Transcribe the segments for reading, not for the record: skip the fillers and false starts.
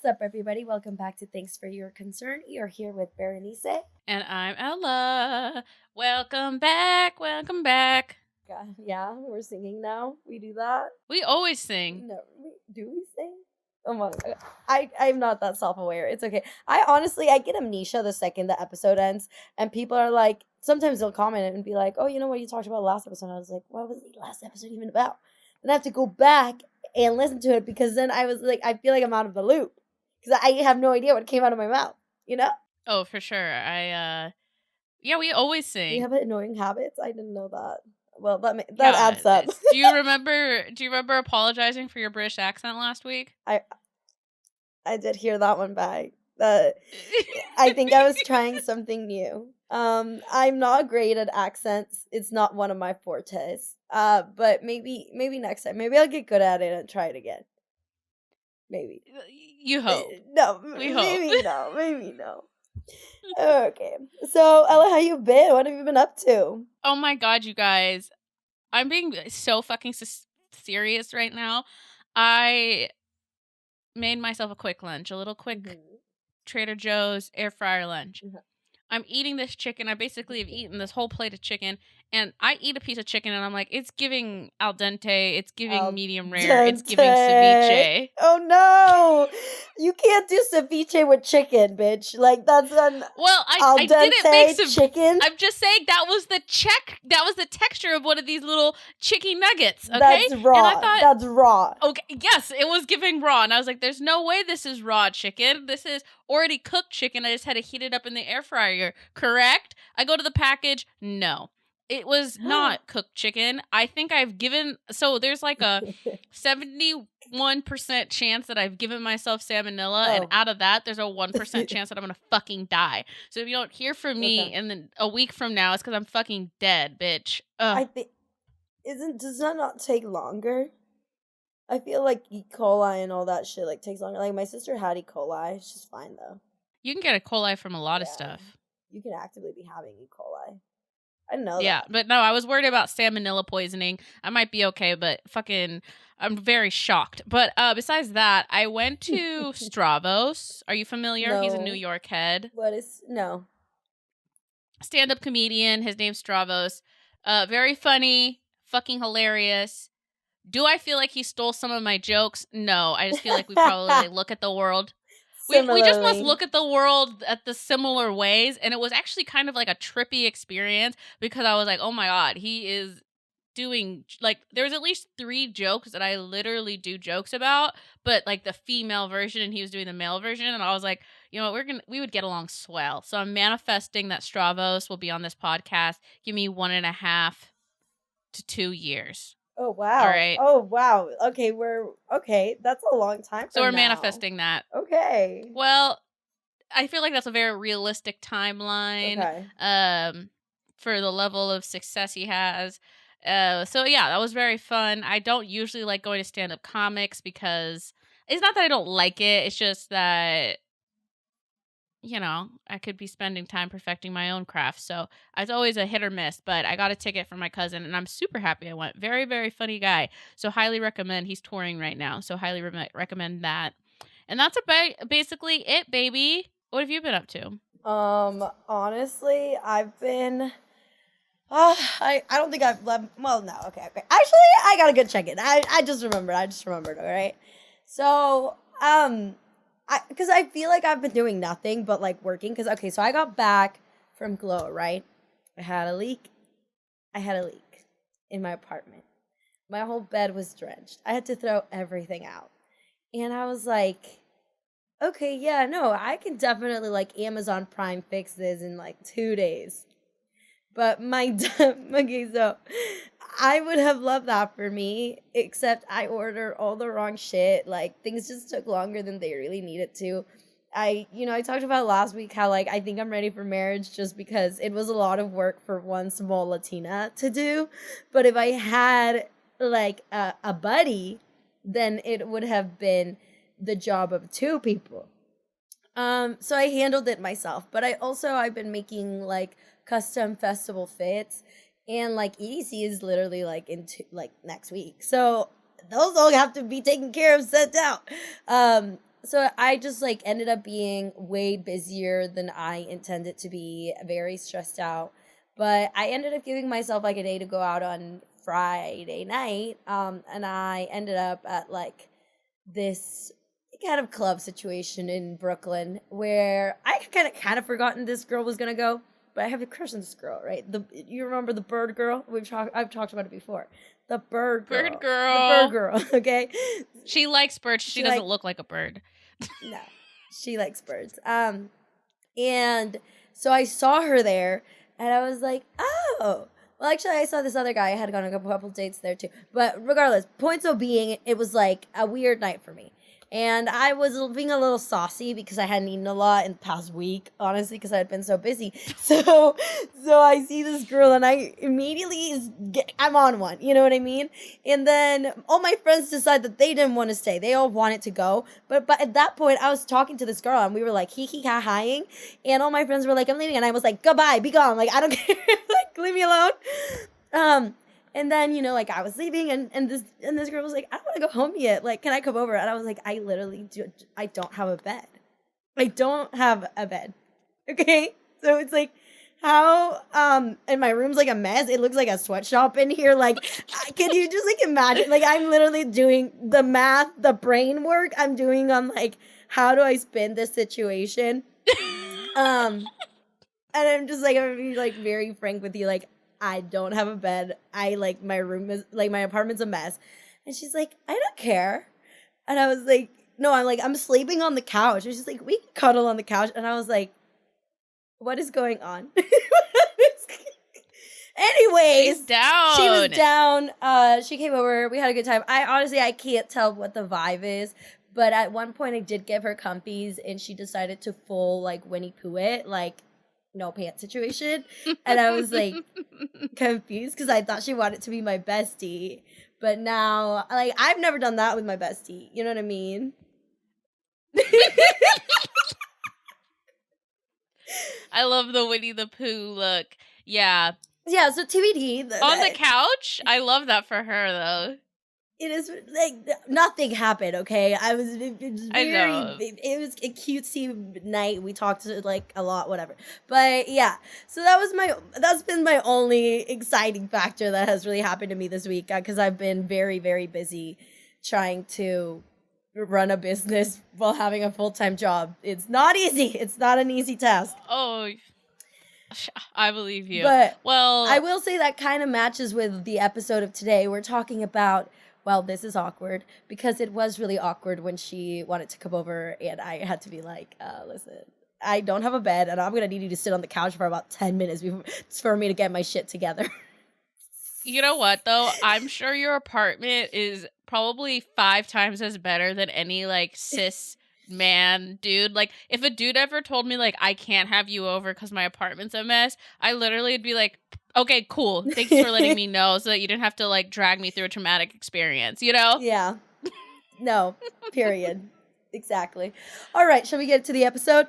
up, everybody? Welcome back to Thanks for Your Concern. You're here with Berenice. And I'm Ella. Welcome back. Welcome back. God, yeah, we're singing now. We do that. We always sing. No, do we sing? Oh my God. I'm not that self-aware. It's okay. I get amnesia the second the episode ends, and people are like, sometimes they'll comment and be like, "Oh, you know what you talked about last episode?" And I was like, "What was the last episode even about?" And I have to go back and listen to it because then I was like, I feel like I'm out of the loop because I have no idea what came out of my mouth. You know? Oh, for sure. We always sing. We have annoying habits. I didn't know that. Well, that adds up. Do you remember apologizing for your British accent last week? I did hear that one back. I think I was trying something new. I'm not great at accents. It's not one of my fortes. But maybe next time. Maybe I'll get good at it and try it again. Maybe. You hope. No, we hope. Maybe no. Okay. So, Ella, how you been? What have you been up to? Oh my God, you guys. I'm being so fucking serious right now. I made myself a quick lunch, a little quick Trader Joe's air fryer lunch. Mm-hmm. I'm eating this chicken. I basically have eaten this whole plate of chicken, and I eat a piece of chicken, and I'm like, it's giving al dente, it's giving medium rare, it's giving ceviche. Oh no, you can't do ceviche with chicken, bitch. Like that's an I didn't make some chicken. I'm just saying that was the texture of one of these little chicken nuggets. Okay, that's raw. And I thought, that's raw. Okay, yes, it was giving raw, and I was like, there's no way this is raw chicken. This is already cooked chicken. I just had to heat it up in the air fryer. Correct? I go to the package. No. It was not cooked chicken. I think there's like a 71% chance that I've given myself salmonella, and out of that, there's a 1% chance that I'm gonna fucking die. So if you don't hear from me in a week from now, it's because I'm fucking dead, bitch. I think does that not take longer? I feel like E. coli and all that shit like takes longer. Like my sister had E. coli. She's fine though. You can get E. coli from a lot of stuff. You can actively be having E. coli. I know that. Yeah, but no, I was worried about salmonella poisoning. I might be okay, but fucking, I'm very shocked. But besides that, I went to Stravos. Are you familiar? No. He's a New York head. No. Stand-up comedian. His name's Stravos. Very funny, fucking hilarious. Do I feel like he stole some of my jokes? No, I just feel like we probably look at the world. We just must look at the world at the similar ways. And it was actually kind of like a trippy experience because I was like, oh my God, he is doing, like, there's at least 3 jokes that I literally do jokes about, but like the female version and he was doing the male version. And I was like, you know, we would get along swell. So I'm manifesting that Stravos will be on this podcast. Give me 1.5 to 2 years. Oh wow! All right. Oh wow! Okay, that's a long time. So we're manifesting that. Okay. Well, I feel like that's a very realistic timeline. Okay. For the level of success he has. So yeah, that was very fun. I don't usually like going to stand-up comics because it's not that I don't like it. It's just that, you know, I could be spending time perfecting my own craft. So it's always a hit or miss, but I got a ticket for my cousin and I'm super happy I went. Very, very funny guy. So highly recommend. He's touring right now. So highly recommend that. And that's basically it, baby. What have you been up to? Honestly, I've been... I don't think I've left... Well, no, okay. Actually, I gotta go check it. I just remembered, all right? So, because I feel like I've been doing nothing but, like, working. Because, okay, so I got back from Galore, right? I had a leak in my apartment. My whole bed was drenched. I had to throw everything out. And I was like, okay, yeah, no, I can definitely, like, Amazon Prime fix this in, like, 2 days. But okay, so I would have loved that for me, except I ordered all the wrong shit. Like, things just took longer than they really needed to. I talked about last week how, like, I think I'm ready for marriage just because it was a lot of work for one small Latina to do. But if I had, like, a buddy, then it would have been the job of 2 people. So I handled it myself. But I've been making, like, custom festival fits, and like EDC is literally like next week, so those all have to be taken care of, sent out. so I just like ended up being way busier than I intended to be, very stressed out. But I ended up giving myself like a day to go out on Friday night. And I ended up at like this kind of club situation in Brooklyn where I kind of forgotten this girl was gonna go, but I have a crush on this girl, right? You remember the bird girl? I've talked about it before. The bird girl. Bird girl. The bird girl, okay? She likes birds. She doesn't look like a bird. No. She likes birds. And so I saw her there and I was like, oh. Well, actually, I saw this other guy. I had gone on a couple dates there too. But regardless, point so being, it was like a weird night for me. And I was being a little saucy because I hadn't eaten a lot in the past week, honestly, because I had been so busy. So I see this girl and I immediately, I'm on one, you know what I mean? And then all my friends decide that they didn't want to stay. They all wanted to go. But at that point, I was talking to this girl and we were like hee-hee-ha-haing. And all my friends were like, I'm leaving. And I was like, goodbye, be gone. Like, I don't care. Like, leave me alone. And then, you know, like I was leaving and this girl was like, I don't want to go home yet. Like, can I come over? And I was like, I don't have a bed. I don't have a bed. Okay? So it's like, how, and my room's like a mess. It looks like a sweatshop in here. Like, can you just like imagine? Like, I'm literally doing the math, the brain work I'm doing on like, how do I spin this situation? And I'm just like, I'm gonna be like very frank with you. Like, I don't have a bed. I like my room is like my apartment's a mess. And she's like, I don't care. And I was like, no, I'm sleeping on the couch. And she's like, we can cuddle on the couch. And I was like, what is going on? Anyways, she's down. She was down. She came over. We had a good time. I can't tell what the vibe is. But at one point I did give her comfies and she decided to full like Winnie Pooh it, like no pants situation. And I was like confused because I thought she wanted to be my bestie. But now, like, I've never done that with my bestie. You know what I mean? I love the Winnie the Pooh look. Yeah. Yeah, so TBD. On the couch? I love that for her, though. It is like nothing happened. Okay, it was a cutesy night. We talked like a lot, whatever. But yeah, so that's been my only exciting factor that has really happened to me this week because I've been very, very busy trying to run a business while having a full-time job. It's not easy. It's not an easy task. Oh, I believe you. But well, I will say that kind of matches with the episode of today. We're talking about. Well, this is awkward because it was really awkward when she wanted to come over and I had to be like, listen, I don't have a bed and I'm going to need you to sit on the couch for about 10 minutes for me to get my shit together. You know what, though? I'm sure your apartment is probably 5 times as better than any, like, cis man dude. Like, if a dude ever told me, like, I can't have you over because my apartment's a mess, I literally would be like, okay, cool. Thanks for letting me know so that you didn't have to, like, drag me through a traumatic experience, you know? Yeah. No, period. Exactly. All right, shall we get to the episode?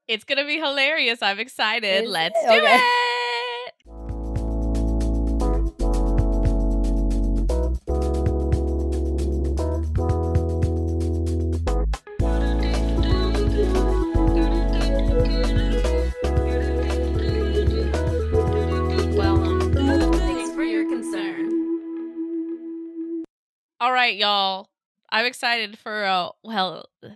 It's going to be hilarious. I'm excited. Let's do it. All right, y'all. I'm excited for,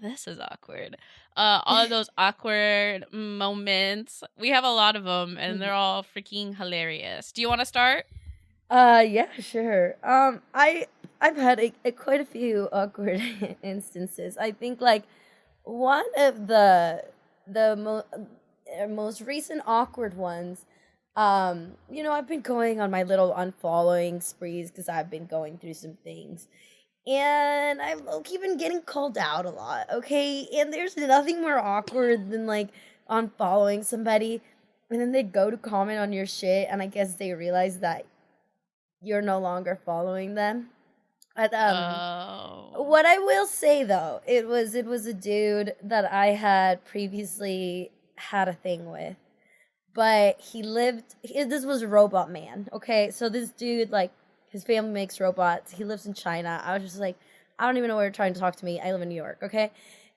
this is awkward. All of those awkward moments. We have a lot of them, and they're all freaking hilarious. Do you want to start? Yeah, sure. I've had quite a few awkward instances. I think, like, one of the most recent awkward ones, you know, I've been going on my little unfollowing sprees because I've been going through some things. And I've low-key been getting called out a lot, okay? And there's nothing more awkward than, like, unfollowing somebody, and then they go to comment on your shit, and I guess they realize that you're no longer following them. But, what I will say, though, it was a dude that I had previously had a thing with. But this was Robot Man, okay? So this dude, like, his family makes robots. He lives in China. I was just like, I don't even know why you're trying to talk to me. I live in New York, okay?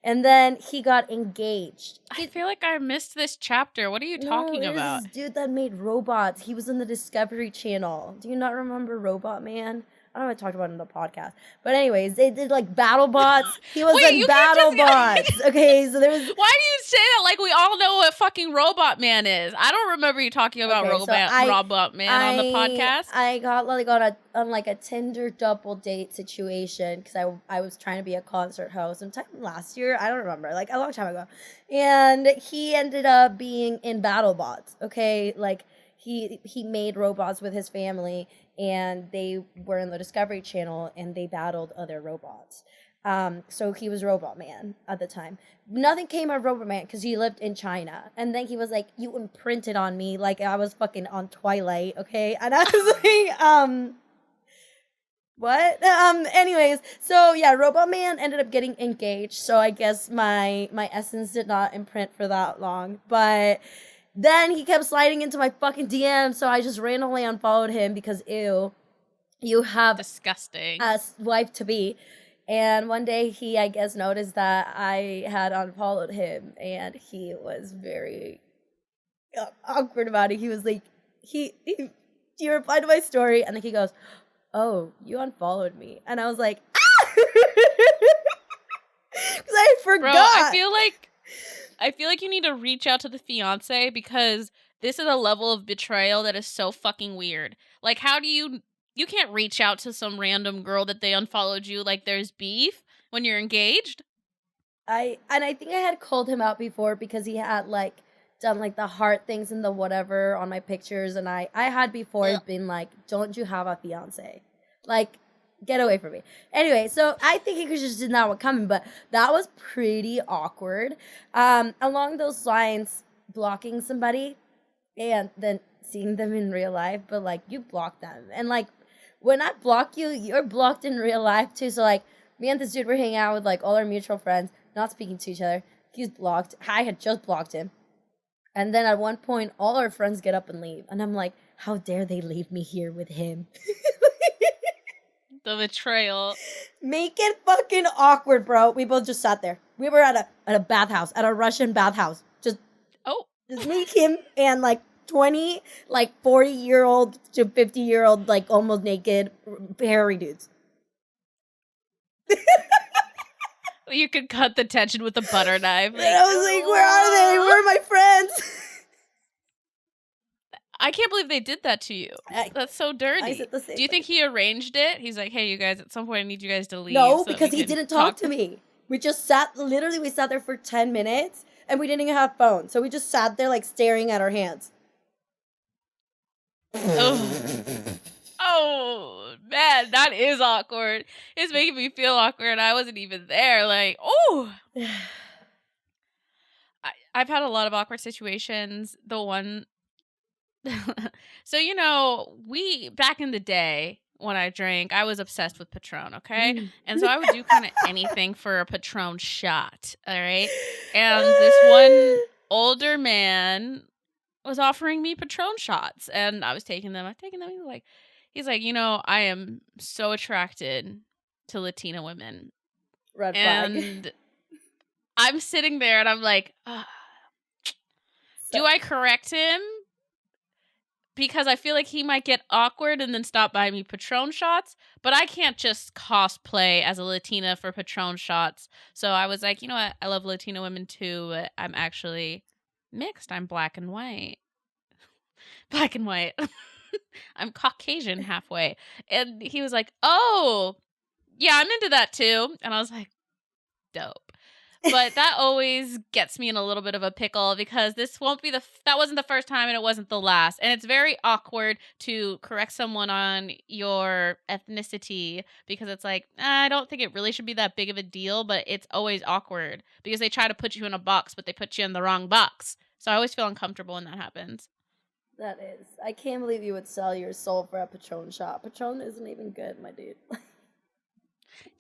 And then he got engaged. I feel like I missed this chapter. What are you talking No, about? this dude that made robots. He was in the Discovery Channel. Do you not remember Robot Man? I don't know if I talked about it in the podcast. But anyways, they did like battle bots. He was Wait, in you battle can't just- bots. Okay, so there was... Why do you say that like we all know what fucking Robot Man is? I don't remember you talking about Okay, so Robot Man on the podcast. I got like on like a Tinder double date situation because I was trying to be a concert host sometime last year. I don't remember, like a long time ago. And he ended up being in battle bots. Okay, like he made robots with his family, and they were in the Discovery Channel, and they battled other robots. So he was Robot Man at the time. Nothing came of Robot Man because he lived in China. And then he was like, you imprinted on me like I was fucking on Twilight, okay? And I was like, what? Anyways, so yeah, Robot Man ended up getting engaged. So I guess my essence did not imprint for that long. But then he kept sliding into my fucking DM, so I just randomly unfollowed him because ew, you have disgusting a wife to be. And one day he, I guess, noticed that I had unfollowed him, and he was very awkward about it. He was like, he replied to my story, and then he goes, oh, you unfollowed me. And I was like, ah! Because I forgot. Bro, I feel like you need to reach out to the fiance because this is a level of betrayal that is so fucking weird. Like, how do you can't reach out to some random girl that they unfollowed you like there's beef when you're engaged? I think I had called him out before because he had like done like the heart things and the whatever on my pictures, and I had before been like, don't you have a fiance? Like, get away from me. Anyway, so I think he just did not want coming, but that was pretty awkward. Along those lines, blocking somebody and then seeing them in real life, but like you block them. And like when I block you, you're blocked in real life too. So like me and this dude were hanging out with like all our mutual friends, not speaking to each other. He's blocked. I had just blocked him. And then at one point, all our friends get up and leave. And I'm like, how dare they leave me here with him? The betrayal. Make it fucking awkward, bro. We both just sat there. We were at a bathhouse, at a Russian bathhouse. Just me, him, and like 20, like 40-year-old to 50-year-old, like almost naked, hairy dudes. You could cut the tension with a butter knife. Like, I was like, where are they? Where are my friends? I can't believe they did that to you. That's so dirty. I said the same Do you think he arranged it? He's like, hey, you guys, at some point I need you guys to leave. No, so because he didn't talk to me. We just sat there for 10 minutes, and we didn't even have phones. So we just sat there, like, staring at our hands. Oh, man, that is awkward. It's making me feel awkward. I wasn't even there. Like, oh. I've had a lot of awkward situations. The one... So, you know, back in the day when I drank, I was obsessed with Patron, okay? And so I would do kind of anything for a Patron shot, all right? And this one older man was offering me Patron shots, and I was taking them. He's like, you know, I am so attracted to Latina women. Red flag. And I'm sitting there, and I'm like, do I correct him? Because I feel like he might get awkward and then stop buying me Patron shots. But I can't just cosplay as a Latina for Patron shots. So I was like, you know what? I love Latina women too, but I'm actually mixed. I'm black and white. Black and white. I'm Caucasian halfway. And he was like, oh, yeah, I'm into that too. And I was like, dope. But that always gets me in a little bit of a pickle because this won't be that wasn't the first time and it wasn't the last. And it's very awkward to correct someone on your ethnicity because it's like, I don't think it really should be that big of a deal, but it's always awkward because they try to put you in a box, but they put you in the wrong box. So I always feel uncomfortable when that happens. That is. I can't believe you would sell your soul for a Patron shot. Patron isn't even good, my dude.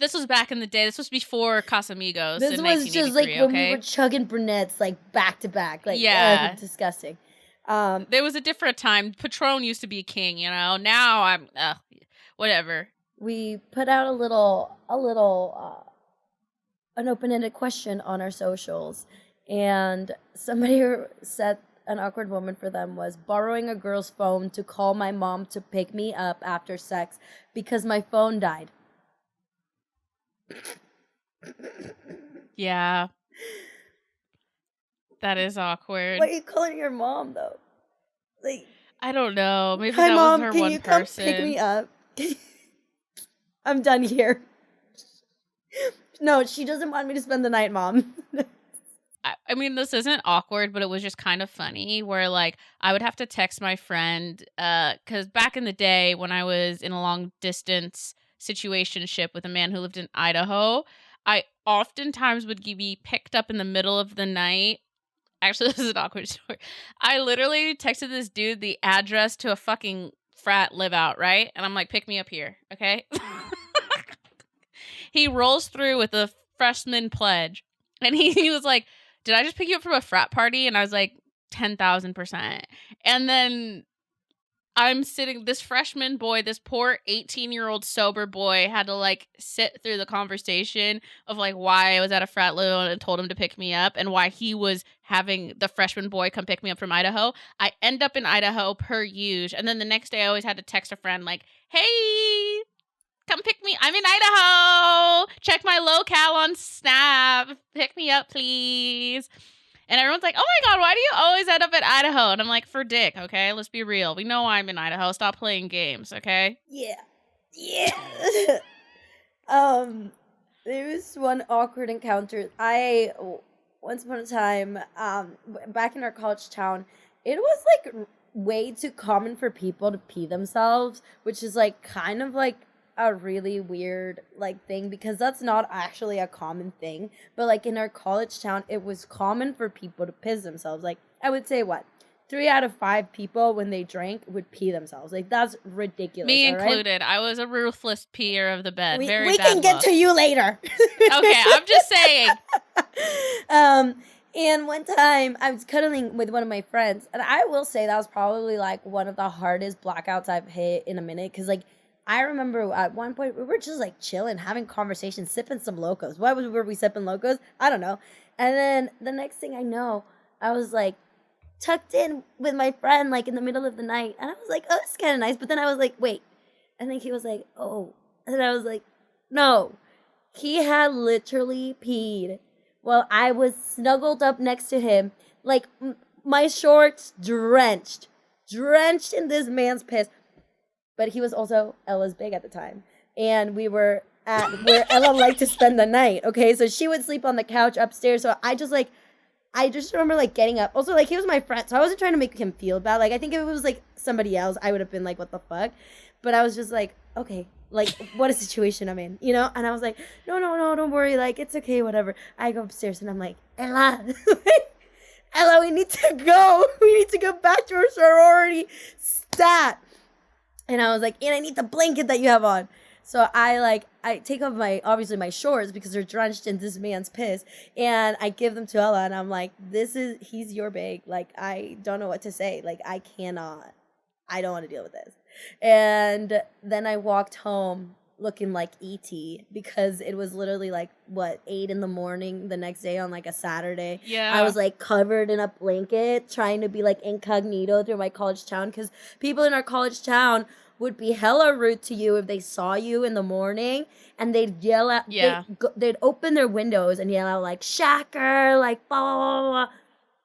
This was back in the day. This was before Casamigos. This was just like when we were chugging brunettes like back to back. Like, yeah, disgusting. There was a different time. Patron used to be king, you know. Now I'm whatever. We put out a little an open-ended question on our socials, and somebody said an awkward moment for them was borrowing a girl's phone to call my mom to pick me up after sex because my phone died. Yeah. That is awkward. Why are you calling your mom though? Like, I don't know. Maybe hi that mom, was her can one you come pick person. me up? I'm done here. No, she doesn't want me to spend the night, mom. I mean, this isn't awkward, but it was just kind of funny where, like, I would have to text my friend, because back in the day when I was in a long distance situationship with a man who lived in Idaho, I oftentimes would be picked up in the middle of the night. Actually, this is an awkward story. I literally texted this dude the address to a fucking frat live out, right? And I'm like, pick me up here, okay? He rolls through with a freshman pledge. And he was like, did I just pick you up from a frat party? And I was like, 10,000%. And then I'm sitting, this freshman boy, this poor 18-year-old sober boy had to like sit through the conversation of like why I was at a frat loan and told him to pick me up and why he was having the freshman boy come pick me up from Idaho. I end up in Idaho per usual. And then the next day I always had to text a friend like, hey, come pick me. I'm in Idaho. Check my locale on Snap. Pick me up, please. And everyone's like, oh my God, why do you always end up in Idaho? And I'm like, for dick, okay? Let's be real. We know I'm in Idaho. Stop playing games, okay? Yeah. There was one awkward encounter. Once upon a time, back in our college town, it was like way too common for people to pee themselves, which is like kind of like a really weird like thing because that's not actually a common thing. But like in our college town, it was common for people to piss themselves. Like I would say 3 out of 5 people when they drank would pee themselves. Like that's ridiculous. Me included. Right? I was a ruthless peer of the bed. We bad can get to you later. Okay, I'm just saying. And one time I was cuddling with one of my friends, and I will say that was probably like one of the hardest blackouts I've hit in a minute because like I remember at one point we were just like chilling, having conversations, sipping some locos. Were we sipping locos? I don't know. And then the next thing I know, I was like tucked in with my friend like in the middle of the night, and I was like, oh, this is kind of nice. But then I was like, wait, and then he was like, oh, and I was like, no, he had literally peed while I was snuggled up next to him, like my shorts drenched in this man's piss. But he was also Ella's big at the time. And we were at where Ella liked to spend the night, okay? So she would sleep on the couch upstairs. So I just remember, like, getting up. Also, like, he was my friend, so I wasn't trying to make him feel bad. Like, I think if it was, like, somebody else, I would have been like, what the fuck? But I was just like, okay, like, what a situation I'm in, you know? And I was like, no, don't worry. Like, it's okay, whatever. I go upstairs, and I'm like, Ella, Ella, we need to go. We need to go back to our sorority stat. And I was like, and I need the blanket that you have on. So I take off my shorts because they're drenched in this man's piss. And I give them to Ella and I'm like, he's your babe. Like, I don't know what to say. Like, I don't want to deal with this. And then I walked home looking like E.T. because it was literally like, 8 in the morning the next day on like a Saturday. Yeah. I was like covered in a blanket trying to be like incognito through my college town because people in our college town would be hella rude to you if they saw you in the morning and they'd yell out, they'd open their windows and yell out like, shacker, like, blah, blah, blah,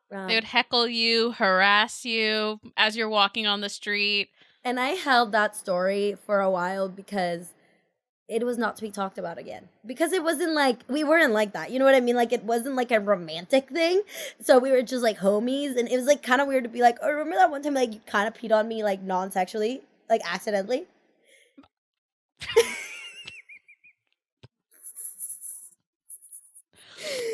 blah. They would heckle you, harass you as you're walking on the street. And I held that story for a while because it was not to be talked about again. Because it wasn't like, we weren't like that. You know what I mean? Like, it wasn't like a romantic thing. So we were just like homies. And it was like kind of weird to be like, oh, remember that one time like you kind of peed on me like non-sexually? Like accidentally?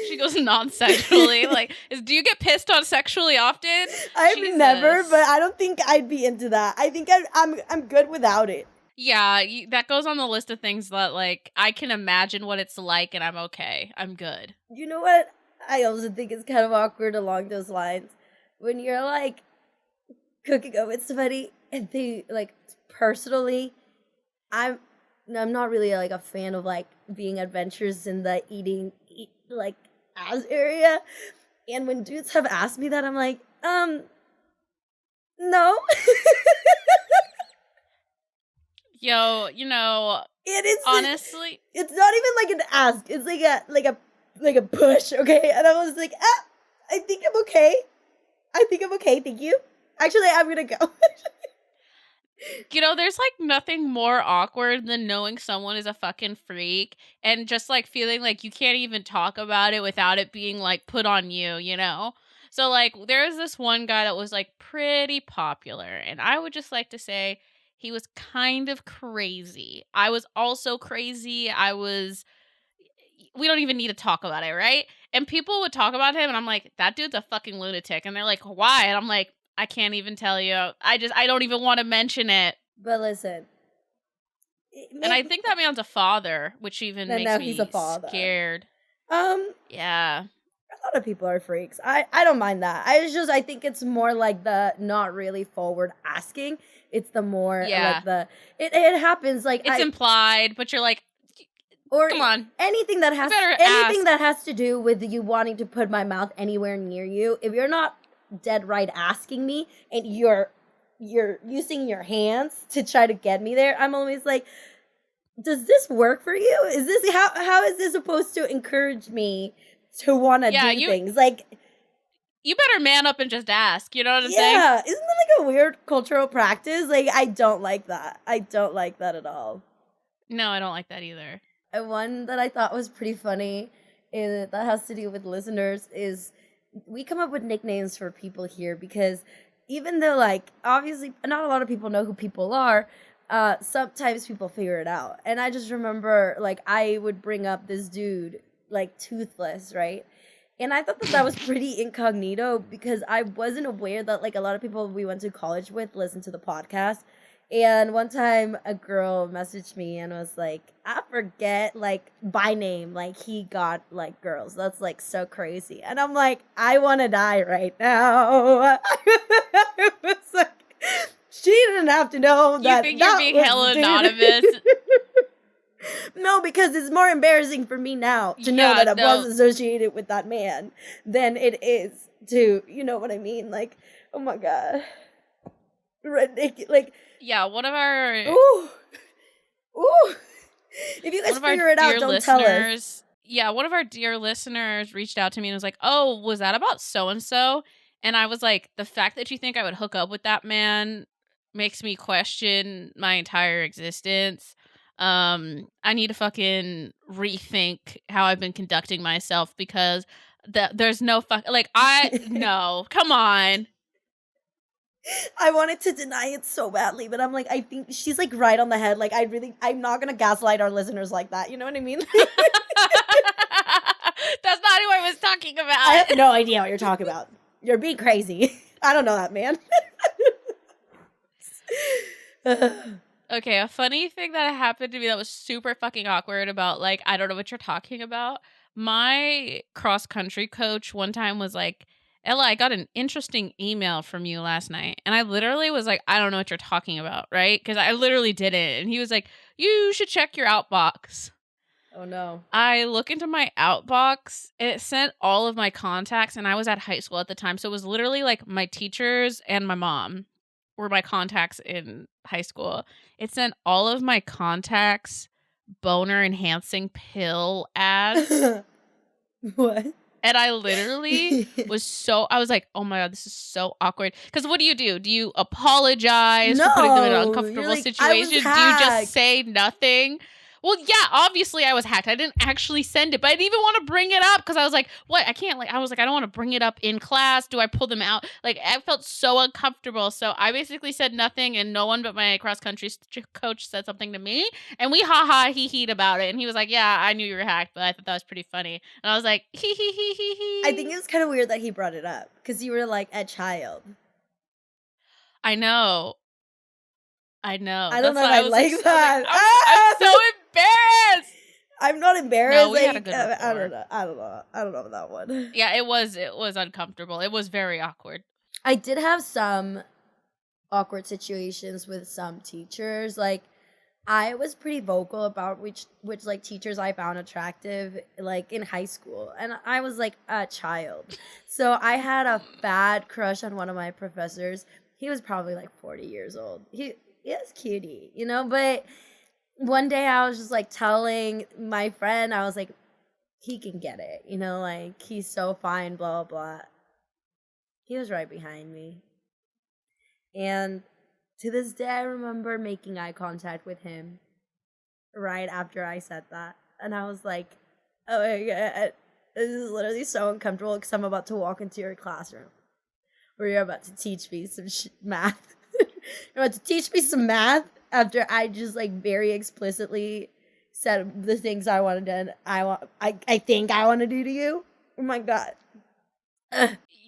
She goes non-sexually. Like, do you get pissed on sexually often? I've never, but I don't think I'd be into that. I think I'm good without it. Yeah, that goes on the list of things that, like, I can imagine what it's like and I'm okay. I'm good. You know what? I also think it's kind of awkward along those lines. When you're, like, cooking up with somebody and they, like, personally, I'm not really, like, a fan of, like, being adventurous in the like ass area. And when dudes have asked me that, I'm like, no. Yo, It is honestly, it's not even like an ask. It's like a push, okay? And I was like, I think I'm okay. Thank you. Actually, I'm gonna go. there's like nothing more awkward than knowing someone is a fucking freak and just like feeling like you can't even talk about it without it being like put on you. So like there's this one guy that was like pretty popular, and I would just like to say he was kind of crazy. I was also crazy. We don't even need to talk about it, right? And people would talk about him, and I'm like, that dude's a fucking lunatic. And they're like, why? And I'm like, I can't even tell you. I don't even want to mention it. But listen. And I think that man's a father, which even makes me he's a father. scared. Yeah. A lot of people are freaks. I don't mind that. I think it's more like the not really forward asking. It's the more like the it happens like it's implied, but you're like, or come on. Anything that has to do with you wanting to put my mouth anywhere near you. If you're not dead right asking me and you're using your hands to try to get me there, I'm always like, does this work for you? Is this how is this supposed to encourage me to want to do things? Like, you better man up and just ask. You know what I'm saying? Yeah, isn't that like a weird cultural practice? Like, I don't like that. I don't like that at all. No, I don't like that either. And one that I thought was pretty funny, that has to do with listeners, is we come up with nicknames for people here because even though, like, obviously not a lot of people know who people are, sometimes people figure it out. And I just remember, like, I would bring up this dude, like, Toothless, right? And I thought that was pretty incognito because I wasn't aware that, like, a lot of people we went to college with listened to the podcast. And one time a girl messaged me and was like, I forget, like, by name, like, he got, like, girls. That's, like, so crazy. And I'm like, I want to die right now. I was like, she didn't have to know that. You think you're being hella anonymous? No, because it's more embarrassing for me now to know that I was associated with that man than it is to, you know what I mean? Like, oh my God. Ridiculous. Like, yeah, one of our... Ooh. If you guys figure it out, don't tell us. Yeah, one of our dear listeners reached out to me and was like, oh, was that about so-and-so? And I was like, the fact that you think I would hook up with that man makes me question my entire existence. I need to fucking rethink how I've been conducting myself because there's no no, come on. I wanted to deny it so badly, but I'm like, I think she's like right on the head. Like, I'm not gonna gaslight our listeners like that. You know what I mean? That's not who I was talking about. I have no idea what you're talking about. You're being crazy. I don't know that man. Okay, a funny thing that happened to me that was super fucking awkward about, like, I don't know what you're talking about. My cross-country coach one time was like, Ella, I got an interesting email from you last night. And I literally was like, I don't know what you're talking about, right? Because I literally did it. And he was like, you should check your outbox. Oh, no. I look into my outbox. It sent all of my contacts, and I was at high school at the time. So it was literally like my teachers and my mom were my contacts in high school. It sent all of my contacts boner enhancing pill ads. What? And I literally I was like, oh my God, this is so awkward. Because what do? Do you apologize for putting them in an uncomfortable situation? Do you just say nothing? Well, yeah, obviously I was hacked. I didn't actually send it, but I didn't even want to bring it up because I was like, what? I can't, like, I was like, I don't want to bring it up in class. Do I pull them out? Like, I felt so uncomfortable. So I basically said nothing, and no one but my cross-country coach said something to me, and we he-he'd about it. And he was like, yeah, I knew you were hacked, but I thought that was pretty funny. And I was like, he. I think it was kind of weird that he brought it up because you were like a child. I know. I don't know if I like that. I'm so embarrassed. I'm not embarrassed. No, we had a good I don't know about that one. Yeah, it was uncomfortable. It was very awkward. I did have some awkward situations with some teachers. Like, I was pretty vocal about which like teachers I found attractive like in high school, and I was like a child. So I had a bad crush on one of my professors. He was probably like 40 years old. He was cutie, you know, but one day I was just like telling my friend, I was like, he can get it, you know, like he's so fine, blah blah blah. He was right behind me. And to this day, I remember making eye contact with him right after I said that. And I was like, oh my God, this is literally so uncomfortable because I'm about to walk into your classroom where you're about to teach me some math. You're about to teach me some math after I just like very explicitly said the things I wanted to, I think I want to do to you. Oh my God.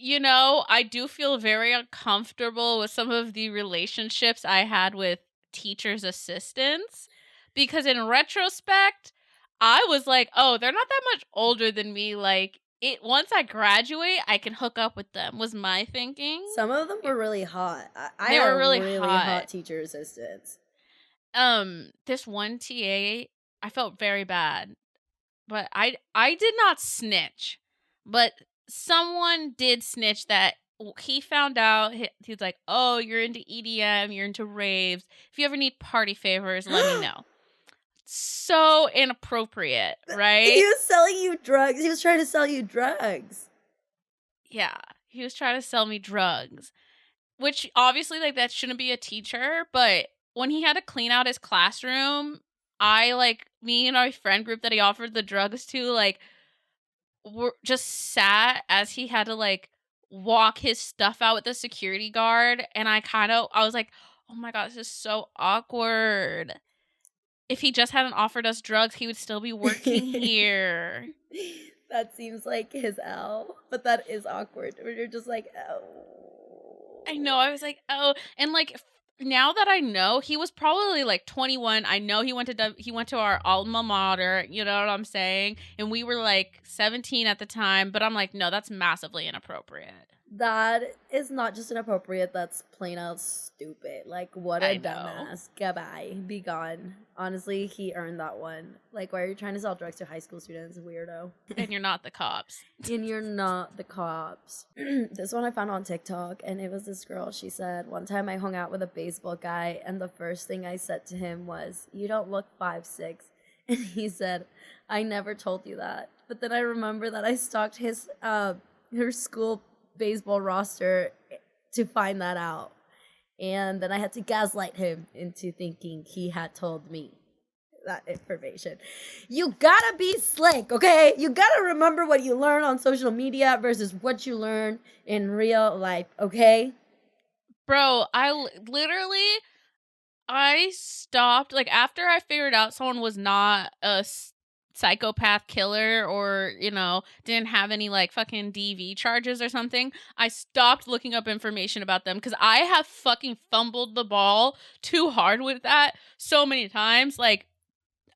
You know, I do feel very uncomfortable with some of the relationships I had with teachers' assistants because in retrospect, I was like, oh, they're not that much older than me. Like, once I graduate, I can hook up with them, was my thinking. Some of them were really hot. I They had were really hot teacher assistants. This one TA, I felt very bad, but I did not snitch, but someone did snitch that he found out. He was like, oh, you're into EDM, you're into raves. If you ever need party favors, let me know. So inappropriate, right? He was selling you drugs. He was trying to sell you drugs. Yeah, he was trying to sell me drugs, which obviously, like, that shouldn't be a teacher, but when he had to clean out his classroom, me and my friend group that he offered the drugs to, like, were just sat as he had to, like, walk his stuff out with the security guard, and I was like, oh my God, this is so awkward. If he just hadn't offered us drugs, he would still be working here. That seems like his L, but that is awkward. When you're just like, oh. I know. I was like, oh, and like now that I know, he was probably like 21. I know he went to our alma mater. You know what I'm saying? And we were like 17 at the time. But I'm like, no, that's massively inappropriate. That is not just inappropriate, that's plain out stupid. Like, what a dumbass. Goodbye. Be gone. Honestly, he earned that one. Like, why are you trying to sell drugs to high school students? Weirdo. And you're not the cops. And you're not the cops. This one I found on TikTok, and it was this girl. She said, one time I hung out with a baseball guy, and the first thing I said to him was, you don't look 5'6". And he said, I never told you that. But then I remember that I stalked her school baseball roster to find that out, and then I had to gaslight him into thinking he had told me that information. You gotta be slick, okay? You gotta remember what you learn on social media versus what you learn in real life, okay? Bro, I stopped, like, after I figured out someone was not a psychopath killer or, you know, didn't have any like fucking DV charges or something, I stopped looking up information about them because I have fucking fumbled the ball too hard with that so many times. Like,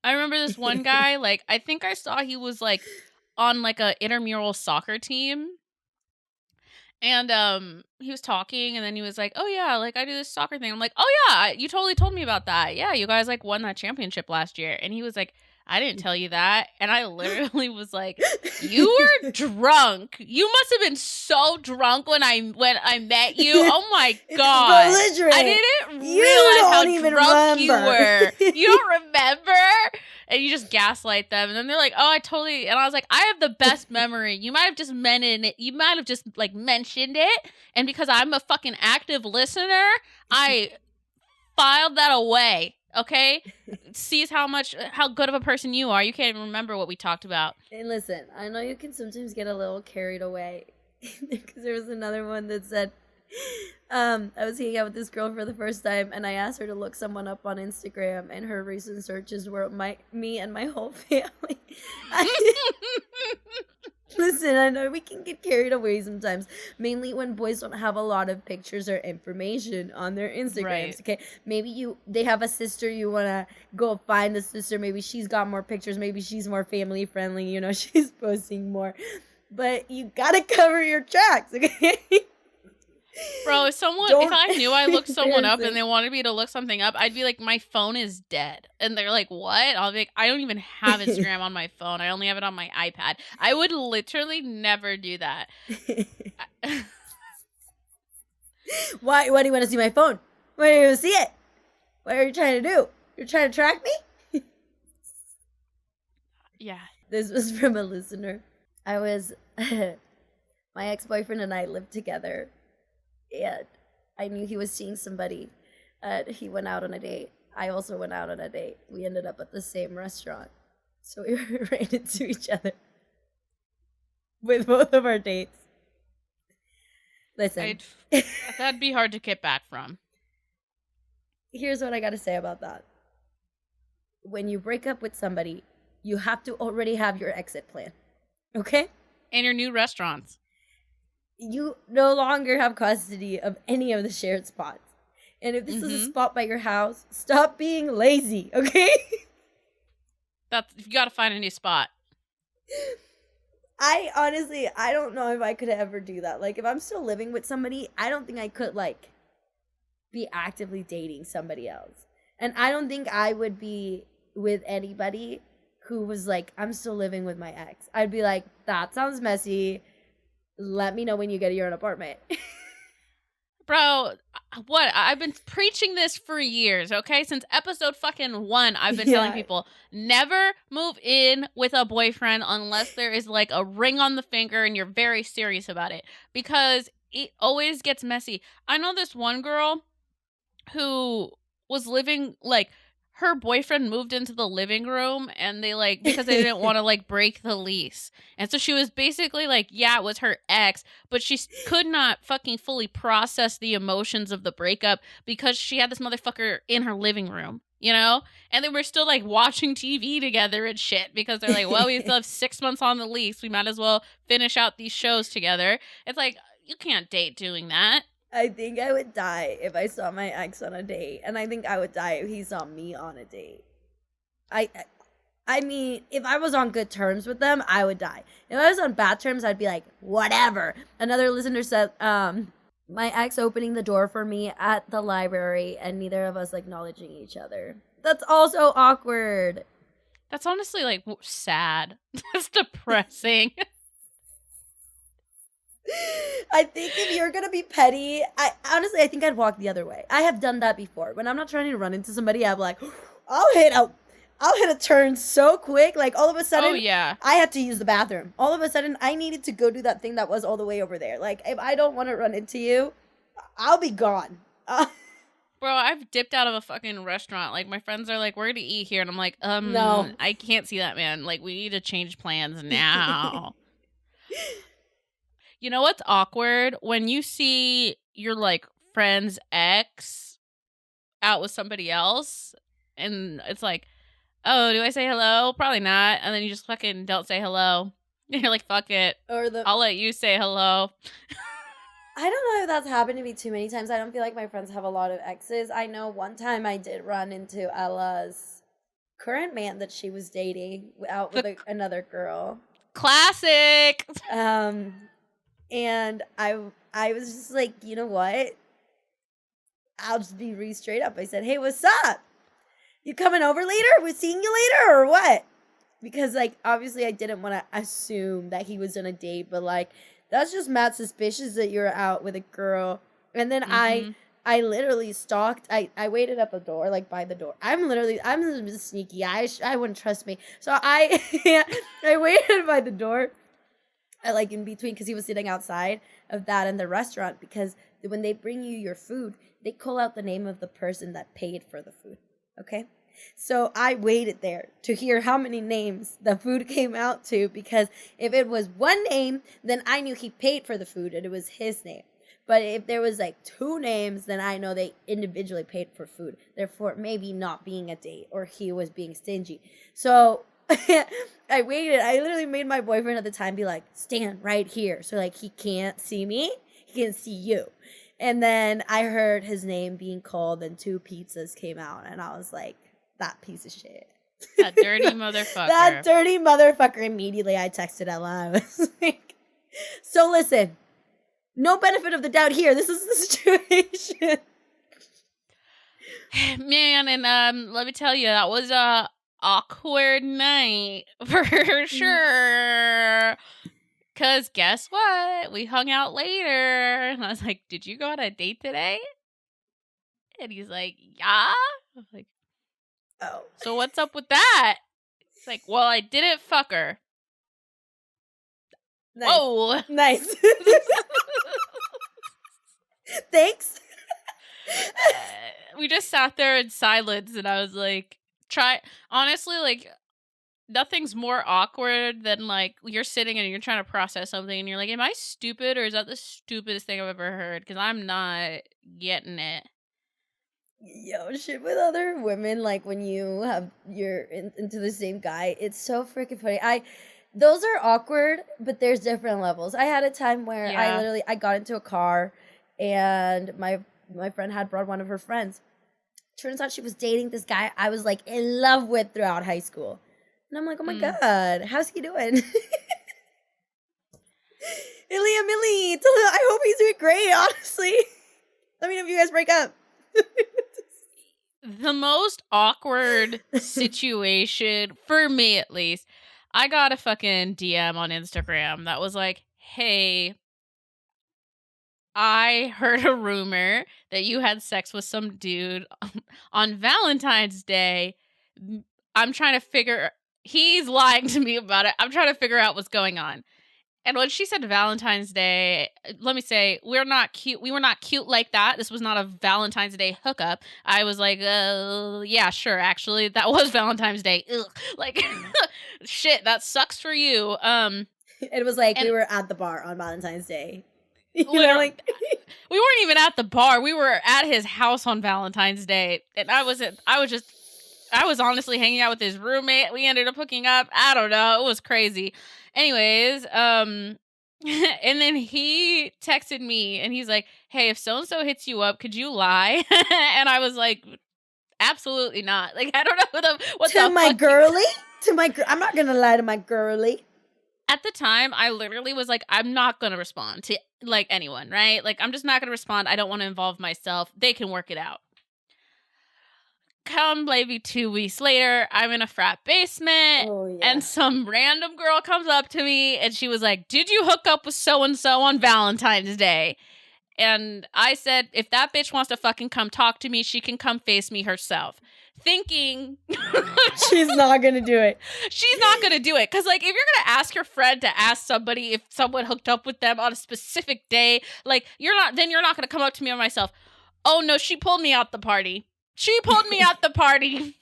I remember this one guy, like, I think I saw he was like on like a intramural soccer team. And he was talking, and then he was like, oh yeah, like I do this soccer thing. I'm like, oh yeah, you totally told me about that. Yeah, you guys like won that championship last year. And he was like, I didn't tell you that. And I literally was like, you were drunk. You must have been so drunk when I met you. Oh my God. I didn't realize how drunk you were. You don't remember? And you just gaslight them. And then they're like, oh, I totally. And I was like, I have the best memory. You might have just mentioned it. You might have just like mentioned it. And because I'm a fucking active listener, I filed that away. Okay? Sees how good of a person you are. You can't even remember what we talked about. And listen, I know you can sometimes get a little carried away. Because there was another one that said, I was hanging out with this girl for the first time, and I asked her to look someone up on Instagram, and her recent searches were me and my whole family. Listen, I know we can get carried away sometimes, mainly when boys don't have a lot of pictures or information on their Instagrams, right. Okay? Maybe they have a sister, you want to go find the sister, maybe she's got more pictures, maybe she's more family friendly, you know, she's posting more, but you gotta cover your tracks, okay? Bro, if I knew I looked someone up and they wanted me to look something up, I'd be like, my phone is dead. And they're like, what? I'll be like, I don't even have Instagram on my phone. I only have it on my iPad. I would literally never do that. Why do you want to see my phone? Why do you want to see it? What are you trying to do? You're trying to track me? Yeah. This was from a listener. My ex-boyfriend and I lived together, and I knew he was seeing somebody, and he went out on a date. I also went out on a date. We ended up at the same restaurant, so we ran into each other with both of our dates. Listen. That'd be hard to get back from. Here's what I gotta say about that. When you break up with somebody, you have to already have your exit plan, okay? And your new restaurants. You no longer have custody of any of the shared spots. And if this is a spot by your house, stop being lazy, okay? You gotta find a new spot. I don't know if I could ever do that. Like, if I'm still living with somebody, I don't think I could, like, be actively dating somebody else. And I don't think I would be with anybody who was like, I'm still living with my ex. I'd be like, that sounds messy. Let me know when you get your own apartment. Bro, what? I've been preaching this for years, okay? Since episode fucking 1, I've been telling people, never move in with a boyfriend unless there is like a ring on the finger and you're very serious about it. Because it always gets messy. I know this one girl who was living, like, her boyfriend moved into the living room and they, like, because they didn't want to, like, break the lease. And so she was basically like, yeah, it was her ex, but she could not fucking fully process the emotions of the breakup because she had this motherfucker in her living room, you know? And they were still, like, watching TV together and shit because they're like, well, we still have 6 months on the lease. We might as well finish out these shows together. It's like, you can't date doing that. I think I would die if I saw my ex on a date, and I think I would die if he saw me on a date. I mean, if I was on good terms with them, I would die. If I was on bad terms, I'd be like, whatever. Another listener said, my ex opening the door for me at the library and neither of us acknowledging each other. That's also awkward. That's honestly, like, sad. That's depressing. I think if you're gonna be petty, I think I'd walk the other way. I have done that before. When I'm not trying to run into somebody, I'm like, I'll hit a turn so quick. Like, all of a sudden, I had to use the bathroom. All of a sudden, I needed to go do that thing that was all the way over there. Like, if I don't want to run into you, I'll be gone. Bro, I've dipped out of a fucking restaurant. Like, my friends are like, we're gonna eat here. And I'm like, no. I can't see that, man. Like, we need to change plans now. You know what's awkward? When you see your, like, friend's ex out with somebody else, and it's like, oh, do I say hello? Probably not. And then you just fucking don't say hello. And you're like, fuck it. I'll let you say hello. I don't know if that's happened to me too many times. I don't feel like my friends have a lot of exes. I know one time I did run into Ella's current man that she was dating out with another girl. Classic! And I was just like, you know what? I'll just be really straight up. I said, hey, what's up? You coming over later? We're seeing you later or what? Because, like, obviously I didn't want to assume that he was on a date, but, like, that's just mad suspicious that you're out with a girl. And then I literally stalked. I waited at the door, like, by the door. I'm sneaky. I wouldn't trust me. So I waited by the door. Like, in between, because he was sitting outside of that in the restaurant, because when they bring you your food, they call out the name of the person that paid for the food, okay? So I waited there to hear how many names the food came out to, because if it was one name, then I knew he paid for the food and it was his name. But if there was, like, 2 names, then I know they individually paid for food, therefore maybe not being a date, or he was being stingy. So I waited. I literally made my boyfriend at the time be like, stand right here. So, like, he can't see me. He can't see you. And then I heard his name being called and 2 pizzas came out. And I was like, that piece of shit. That dirty motherfucker. That dirty motherfucker. Immediately I texted Ella. I was like, so listen, No benefit of the doubt here. This is the situation. Man, and let me tell you, that was a awkward night for sure. Cause guess what? We hung out later, and I was like, "Did you go on a date today?" And he's like, "Yeah." I was like, Oh. "So what's up with that?" It's like, "Well, I didn't fuck her." Nice. Whoa. Nice. Thanks. We just sat there in silence, and I was like, honestly, like, nothing's more awkward than, like, you're sitting and you're trying to process something, and you're like, am I stupid, or is that the stupidest thing I've ever heard? Because I'm not getting it. Yo, shit with other women, like when you're into the same guy, it's so freaking funny. Those are awkward, but there's different levels. I had a time where Yeah. I got into a car, and my friend had brought one of her friends. Turns out she was dating this guy I was like in love with throughout high school. And I'm like, oh my God, how's he doing? Ilya Millie, I hope he's doing great, honestly. Let me know if you guys break up. The most awkward situation, for me at least, I got a fucking DM on Instagram that was like, hey, I heard a rumor that you had sex with some dude on Valentine's Day. I'm trying to figure, he's lying to me about it. I'm trying to figure out what's going on. And when she said Valentine's Day, let me say, we're not cute. We were not cute like that. This was not a Valentine's Day hookup. I was like, yeah, sure. Actually, that was Valentine's Day. Ugh. Like, shit, that sucks for you. It was like we And were at the bar on Valentine's Day. You know, literally, like we weren't even at the bar. We were at his house on Valentine's Day, and I was honestly hanging out with his roommate. We ended up hooking up. I don't know. It was crazy. Anyways, and then he texted me and he's like, "Hey, if so and so hits you up, could you lie?" And I was like, "Absolutely not." Like, I don't know what to the my fuck. girly, I'm not gonna lie to my girly. At the time, I literally was like, I'm not gonna respond to like anyone, right? Like, I'm just not gonna respond. I don't want to involve myself. They can work it out. Come maybe 2 weeks later, I'm in a frat basement, Oh yeah. and some random girl comes up to me and she was like, "Did you hook up with so and so on Valentine's Day?" And I said, if that bitch wants to fucking come talk to me, she can come face me herself. Thinking She's not gonna do it. she's not gonna do it. Cause like, if you're gonna ask your friend to ask somebody if someone hooked up with them on a specific day, like, you're not gonna come up to me or myself. Oh no, she pulled me out the party. She pulled me out the party. And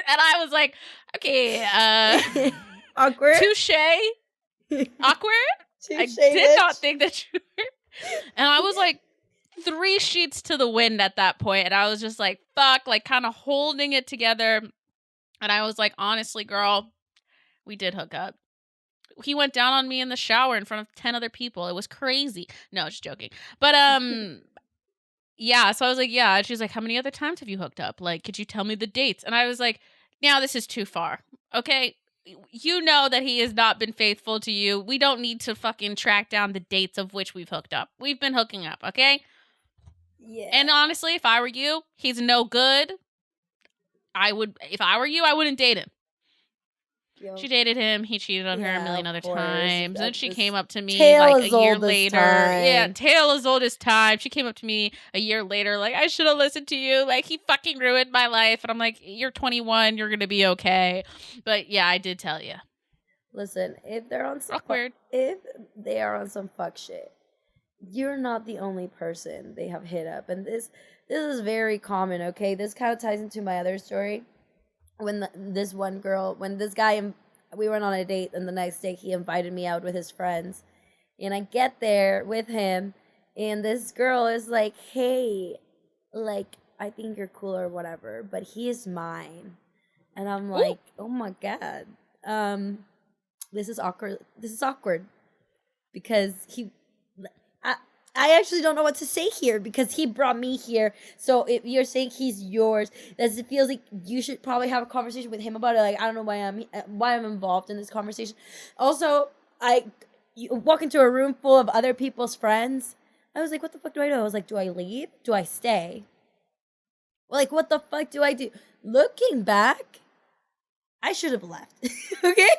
I was like, okay, Awkward. touche. Awkward? I Touche, did not bitch. think that you were. And I was like 3 sheets to the wind at that point, and I was just like, fuck, like kind of holding it together. And I was like, honestly, girl, we did hook up. He went down on me in the shower in front of 10 other people. It was crazy. No, just joking. But yeah, so I was like, yeah. And she's like, how many other times have you hooked up? Like, could you tell me the dates? And I was like, now this is too far. Okay. You know that he has not been faithful to you. We don't need to fucking track down the dates of which we've hooked up. We've been hooking up, okay? Yeah. And honestly, if I were you, he's no good. If I were you, I wouldn't date him. Yo. She dated him. He cheated on her a million of other course. times. Then she came up to me Tale like as a year old as later. time. Yeah, tale as old as time. She came up to me a year later like, I should have listened to you. Like, he fucking ruined my life. And I'm like, you're 21. You're going to be okay. But yeah, I did tell you. Listen, if they're on some Awkward. if they are on some fuck shit, you're not the only person they have hit up, and this is very common. Okay, this kind of ties into my other story. When this one girl, when this guy, we went on a date, and the next day he invited me out with his friends, and I get there with him, and this girl is like, "Hey, like, I think you're cool or whatever, but he is mine," and I'm like, "Oh my God, this is awkward. This is awkward because I actually don't know what to say here because he brought me here. So if you're saying he's yours, it feels like you should probably have a conversation with him about it. Like, I don't know why I'm involved in this conversation. Also, you walk into a room full of other people's friends. I was like, what the fuck do I do? I was like, do I leave? Do I stay? Like, what the fuck do I do? Looking back, I should have left. Okay?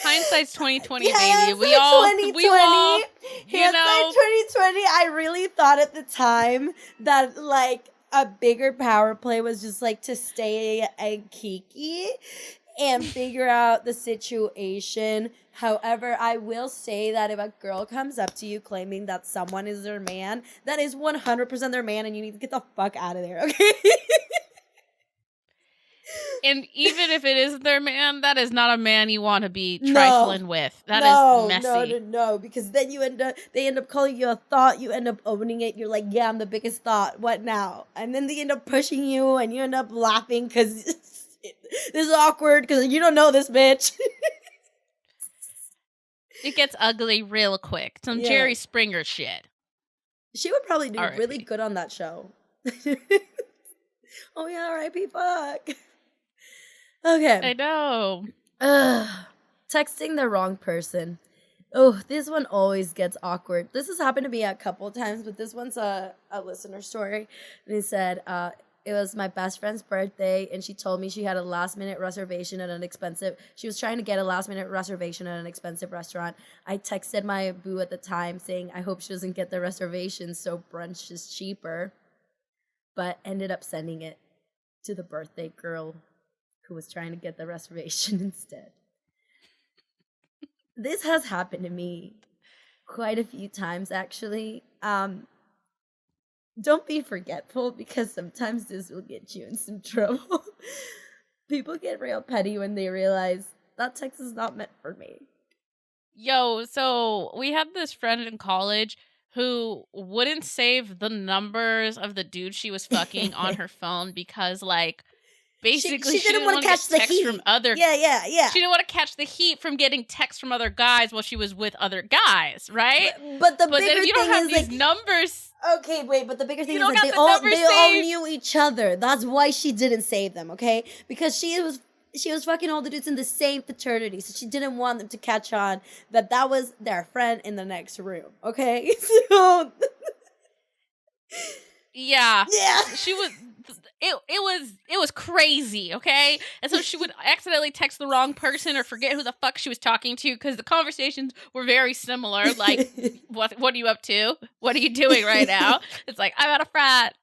Hindsight's 2020, Yeah, baby. hindsight We all, 2020. Hindsight 2020. I really thought at the time that like a bigger power play was just like to stay and kiki and figure out the situation. However, I will say that if a girl comes up to you claiming that someone is their man, that is 100% their man, and you need to get the fuck out of there, okay? And even if it is their man, that is not a man you want to be trifling with. That is messy. No, because then they end up calling you a thought, you end up owning it, you're like, yeah, I'm the biggest thought, what now? And then they end up pushing you, and you end up laughing, because this is awkward, because you don't know this bitch. It gets ugly real quick. Some Jerry Springer shit. She would probably do R.I.P. really good on that show. Oh yeah, R.I.P. fuck. Okay. I know. Texting the wrong person. Oh, this one always gets awkward. This has happened to me a couple times, but this one's a listener story. And he said, it was my best friend's birthday, and she told me she had a last-minute reservation at she was trying to get a last-minute reservation at an expensive restaurant. I texted my boo at the time saying, I hope she doesn't get the reservation so brunch is cheaper, but ended up sending it to the birthday girl who was trying to get the reservation instead. This has happened to me quite a few times, actually. Don't be forgetful, because sometimes this will get you in some trouble. People get real petty when they realize that text is not meant for me. Yo, so we had this friend in college who wouldn't save the numbers of the dude she was fucking on her phone because, like, basically she didn't want to catch the heat from other. Yeah. She didn't want to catch the heat from getting texts from other guys while she was with other guys, right? But then if you don't have these numbers. Okay, wait, but the bigger thing is that they all knew each other. That's why she didn't save them, okay? Because she was fucking all the dudes in the same fraternity, so she didn't want them to catch on that was their friend in the next room, okay? So yeah. She was. It was crazy, okay? And so she would accidentally text the wrong person or forget who the fuck she was talking to because the conversations were very similar. Like, what are you up to? What are you doing right now? It's like, I'm at a frat.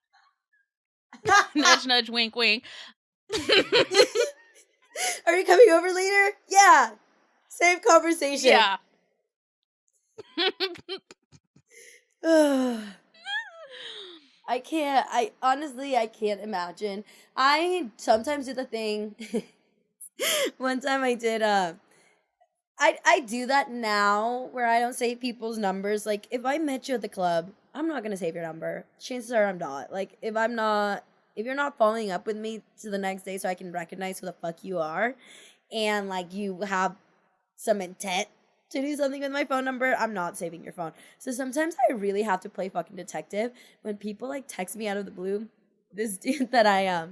Nudge, nudge, wink, wink. Are you coming over later? Yeah. Same conversation. Yeah. I can't imagine. I sometimes do the thing. One time I did, I do that now where I don't save people's numbers. Like, if I met you at the club, I'm not going to save your number. Chances are I'm not. Like, if you're not following up with me to the next day so I can recognize who the fuck you are, and, like, you have some intent to do something with my phone number, I'm not saving your phone. So sometimes I really have to play fucking detective when people like text me out of the blue. This dude that I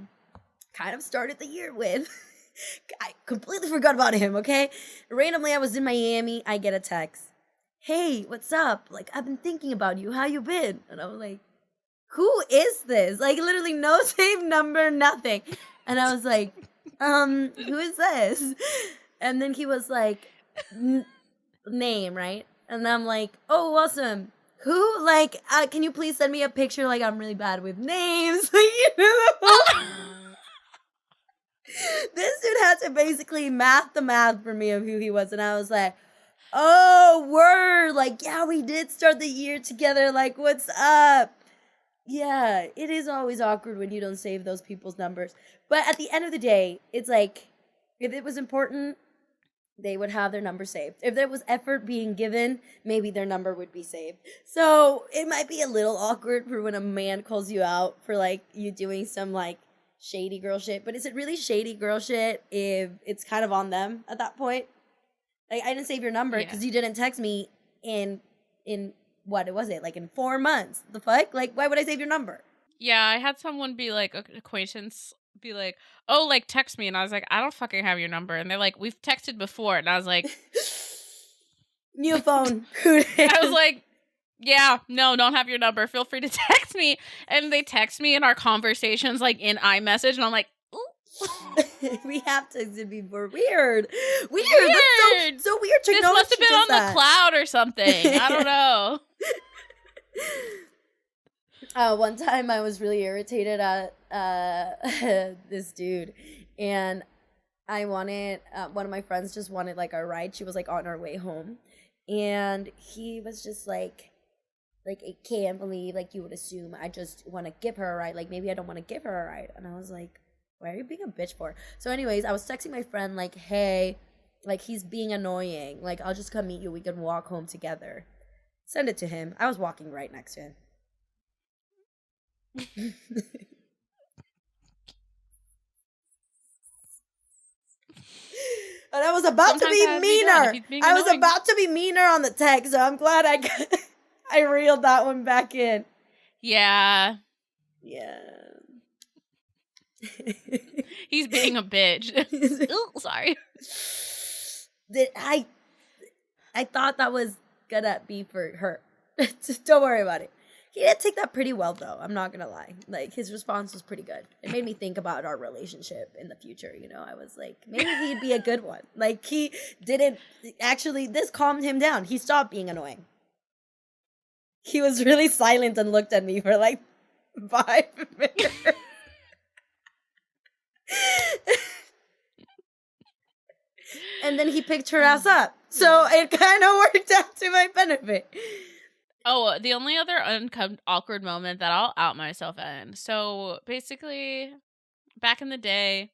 kind of started the year with, I completely forgot about him, okay? Randomly, I was in Miami, I get a text. Hey, what's up? Like, I've been thinking about you. How you been? And I was like, who is this? Like, literally no save number, nothing. And I was like, who is this? And then he was like, name, right? And I'm like, oh, awesome. Who? Like, can you please send me a picture? Like, I'm really bad with names. This dude had to basically math the math for me of who he was. And I was like, oh, word. Like, yeah, we did start the year together. Like, what's up? Yeah, it is always awkward when you don't save those people's numbers. But at the end of the day, it's like, if it was important, they would have their number saved. If there was effort being given, maybe their number would be saved. So it might be a little awkward for when a man calls you out for, like, you doing some, like, shady girl shit. But is it really shady girl shit if it's kind of on them at that point? Like, I didn't save your number because you didn't text me in what was it? Like, in 4 months. The fuck? Like, why would I save your number? Yeah, I had someone be like, an acquaintance be like, oh, like, text me. And I was like, I don't fucking have your number. And they're like, we've texted before. And I was like, New phone. I was like, yeah, no, don't have your number. Feel free to text me. And they text me in our conversations, like in iMessage, and I'm like, ooh. We have to be more weird. Weird. Weird. That's so weird. This must have been on the cloud or something. I don't know. One time I was really irritated at this dude, and I wanted one of my friends just wanted like a ride. She was like on our way home, and he was just like I can't believe like you would assume I just want to give her a ride. Like maybe I don't want to give her a ride, and I was like, why are you being a bitch for? So anyways, I was texting my friend like, hey, like he's being annoying. Like I'll just come meet you. We can walk home together. Send it to him. I was walking right next to him. And I was about to be meaner. I was about to be meaner on the text, so I'm glad I reeled that one back in. Yeah. Yeah. He's being a bitch. Ooh, sorry. I thought that was gonna be for her. Don't worry about it. He did take that pretty well, though. I'm not gonna lie. Like, his response was pretty good. It made me think about our relationship in the future, you know? I was like, maybe he'd be a good one. Like, he didn't... Actually, this calmed him down. He stopped being annoying. He was really silent and looked at me for, like, 5 minutes. And then he picked her ass up. So it kind of worked out to my benefit. Oh, the only other awkward moment that I'll out myself in. So basically, back in the day,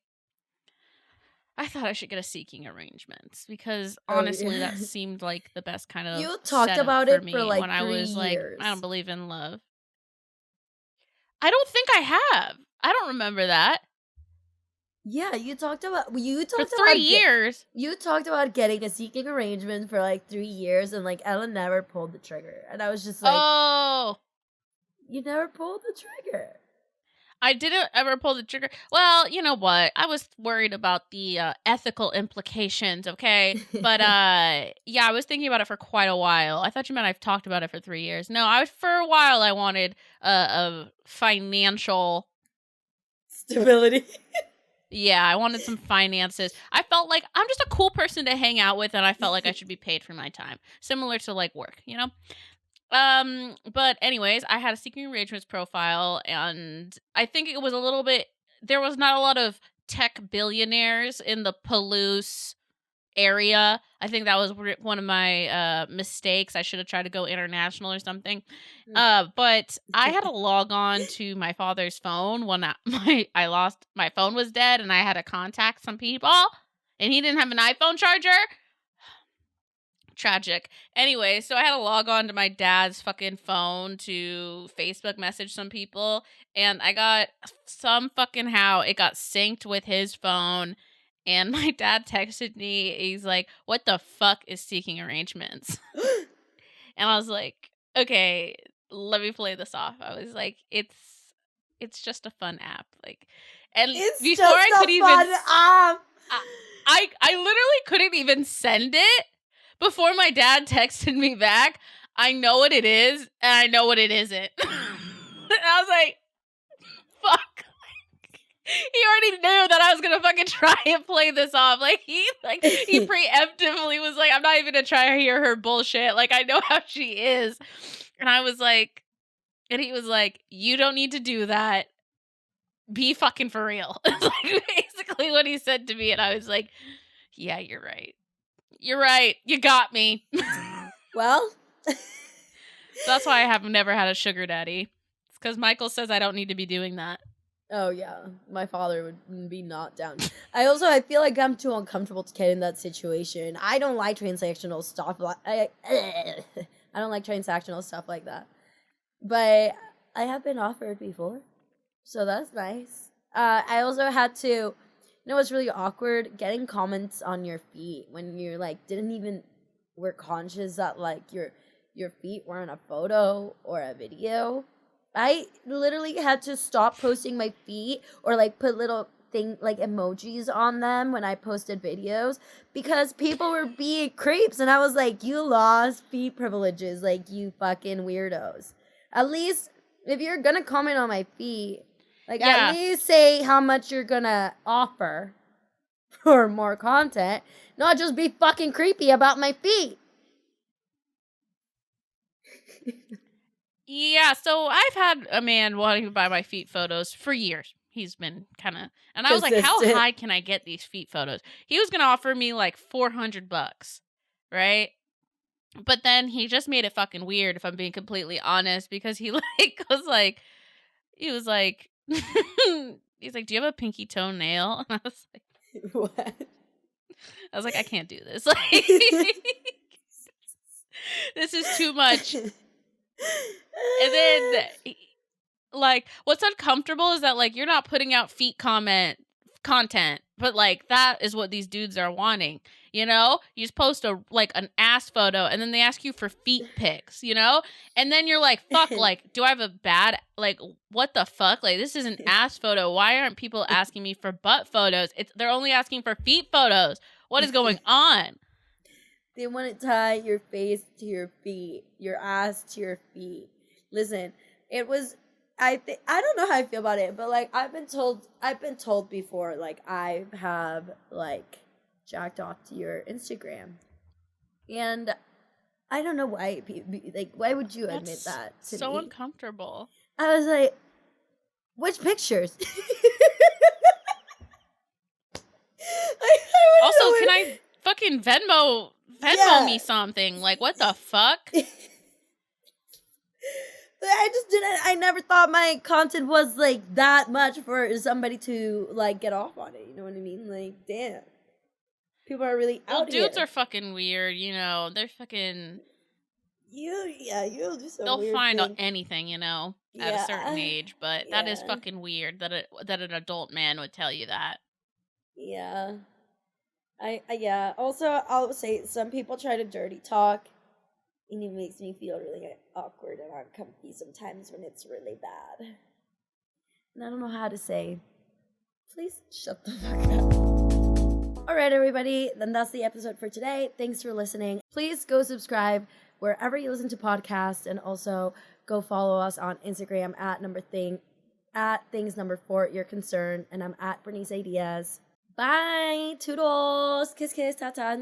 I thought I should get a seeking arrangements because honestly, that seemed like the best kind of. You talked about it for like when 3 I was years. like, I don't believe in love. I don't think I have. I don't remember that. Yeah, you talked about for 3 years. You talked about getting a seeking arrangement for like 3 years, and like Ella never pulled the trigger, and I was just like, oh, you never pulled the trigger. I didn't ever pull the trigger. Well, you know what? I was worried about the ethical implications. Okay, but yeah, I was thinking about it for quite a while. I thought you meant I've talked about it for 3 years. No, for a while I wanted a financial stability. Yeah, I wanted some finances. I felt like I'm just a cool person to hang out with, and I felt like I should be paid for my time. Similar to, like, work, you know? But anyways, I had a seeking arrangements profile, and I think it was a little bit... There was not a lot of tech billionaires in the Palouse area. I think that was one of my mistakes. I should have tried to go international or something. But I had to log on to my father's phone when my phone was dead, and I had to contact some people, and he didn't have an iPhone charger. Tragic. Anyway, so I had to log on to my dad's fucking phone to Facebook message some people, and I got how it got synced with his phone. And my dad texted me. He's like, what the fuck is seeking arrangements? And I was like, okay, let me play this off. I was like, it's just a fun app. Like, and it's before I could even I literally couldn't even send it before my dad texted me back. I know what it is, and I know what it isn't. And I was like, fuck. He already knew that I was gonna fucking try and play this off. Like he preemptively was like, I'm not even gonna try to hear her bullshit. Like I know how she is. And I was like, and he was like, you don't need to do that. Be fucking for real. It's like basically what he said to me, and I was like, yeah, you're right. You're right. You got me. Well, so that's why I have never had a sugar daddy. It's because Michael says I don't need to be doing that. Oh, yeah. My father would be not down. I feel like I'm too uncomfortable to get in that situation. I don't like transactional stuff. I don't like transactional stuff like that. But I have been offered before. So that's nice. I also had to, you know what's really awkward? Getting comments on your feet when you're like, were conscious that like your feet were in a photo or a video. I literally had to stop posting my feet or like put little emojis on them when I posted videos because people were being creeps, and I was like, you lost feet privileges, like, you fucking weirdos. At least if you're gonna comment on my feet, like, at least say how much you're gonna offer for more content, not just be fucking creepy about my feet. Yeah, so I've had a man wanting to buy my feet photos for years. He's been kind of, and I was like, how high can I get these feet photos? He was going to offer me like $400, right? But then he just made it fucking weird, if I'm being completely honest, because he was like, he's like, do you have a pinky toenail? And I was like, what? I was like, I can't do this. Like, this is too much. And then, like, what's uncomfortable is that, like, you're not putting out feet content, but, like, that is what these dudes are wanting, you know? You just post an ass photo, and then they ask you for feet pics, you know? And then you're like, fuck, like, do I have a bad, like, what the fuck? Like, this is an ass photo. Why aren't people asking me for butt photos? They're only asking for feet photos. What is going on? They want to tie your face to your feet, your ass to your feet. Listen, it was, I don't know how I feel about it, but, like, I've been told before, like, I have, like, jacked off to your Instagram. And I don't know why, like, why would you admit that to me? So uncomfortable. I was like, which pictures? Also, can I fucking Venmo me something? Like, what the fuck? I never thought my content was, like, that much for somebody to, like, get off on it. You know what I mean? Like, damn. People are really out here. Dudes are fucking weird, you know. They're fucking... You'll do some They'll weird find thing. anything, you know, at a certain age. But that is fucking weird that an adult man would tell you that. Yeah. Yeah. Also, I'll say some people try to dirty talk, and it makes me feel really awkward and uncomfy sometimes when it's really bad. And I don't know how to say, please shut the fuck up. All right, everybody. Then that's the episode for today. Thanks for listening. Please go subscribe wherever you listen to podcasts, and also go follow us on Instagram at things number 4 your concern, and I'm at Berenice Diaz. Bye. Toodles. Kiss, kiss, ta-ta.